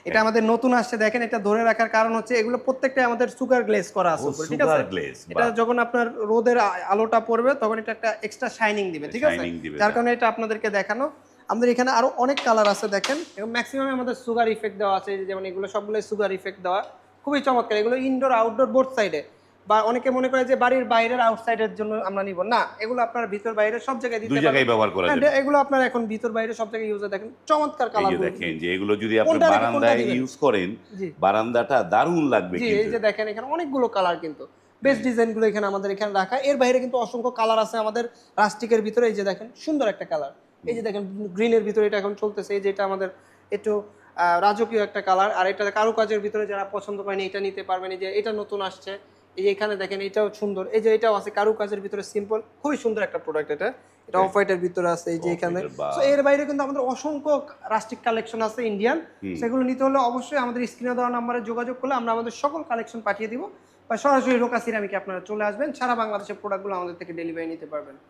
এটা আমাদের নতুন আসছে, দেখেন এটা ধরে রাখার কারণ হচ্ছে এগুলো প্রত্যেকটাই আমাদের সুগার গ্লেজ করা আছে উপরে, ঠিক আছে? সুগার গ্লেজ, এটা যখন আপনার রোদের আলোটা পড়বে তখন এটা একটা এক্সট্রা শাইনিং দিবে, ঠিক আছে? শাইনিং দিবে, যার কারণে এটা আপনাদেরকে দেখানো। আমাদের এখানে আরো অনেক কালার আছে দেখেন, এবং ম্যাক্সিমাম আমাদের সুগার ইফেক্ট দেওয়া আছে, যেমন এগুলো সবগুলো সুগার ইফেক্ট দেওয়া, খুবই চমৎকার। এগুলো ইনডোর আউটডোর বোথ সাইডে, বা অনেকে মনে করে যে বাড়ির বাইরের আউটসাইডের জন্য আমরা নিব না, এগুলো আপনার ভিতর বাইরে সব জায়গায় দিতে দুই পারবেন। জায়গায় ব্যবহার করা হ্যাঁ, যাবে। এগুলো আপনার এখন ভিতর বাইরে সব জায়গায় ইউজে, দেখেন চমৎকার এই কালার। যে দেখেন যে এগুলো যদি আপনি কোনটা রেখে কোনটা বারান্দায় দিবেন? ইউজ করেন, জি বারান্দাটা দারুণ লাগবে জি, এই কিন্তু। যে দেখেন এখানে অনেকগুলো কালার, কিন্তু বেস্ট ডিজাইন গুলো এখানে আমাদের এখানে রাখা। এর বাইরে কিন্তু অসংখ্য কালার আছে আমাদের রাস্টিকের ভিতরে। এই যে দেখেন সুন্দর একটা কালার, এই যে দেখেন গ্রিনের ভিতরে এটা এখন চলতেছে, এই যে এটা আমাদের একটু রাজকীয় একটা কালার। আর এটা কারুকাজের ভিতরে যারা পছন্দ করেন এটা নিতে পারবেন। এই যে এটা নতুন আসছে, এই যে এখানে দেখেন এটাও সুন্দর, এই যে এটাও আছে কারুকাজের ভিতরে সিম্পল, খুবই সুন্দর একটা প্রোডাক্ট। এটা অফ হোয়াইটের ভিতরে আছে, এই যে এখানে। সো এর বাইরে কিন্তু আমাদের অসংখ্য রাস্টিক কালেকশন আছে ইন্ডিয়ান, সেগুলো নিতে হলে অবশ্যই আমাদের স্ক্রিনে দেওয়া নাম্বারে যোগাযোগ করলে আমরা আমাদের সকল কালেকশন পাঠিয়ে দিব, বা সরাসরি রোকা সিরামিকে আপনারা চলে আসবেন, সারা বাংলাদেশের প্রোডাক্টগুলো আমাদের থেকে ডেলিভারি নিতে পারবেন।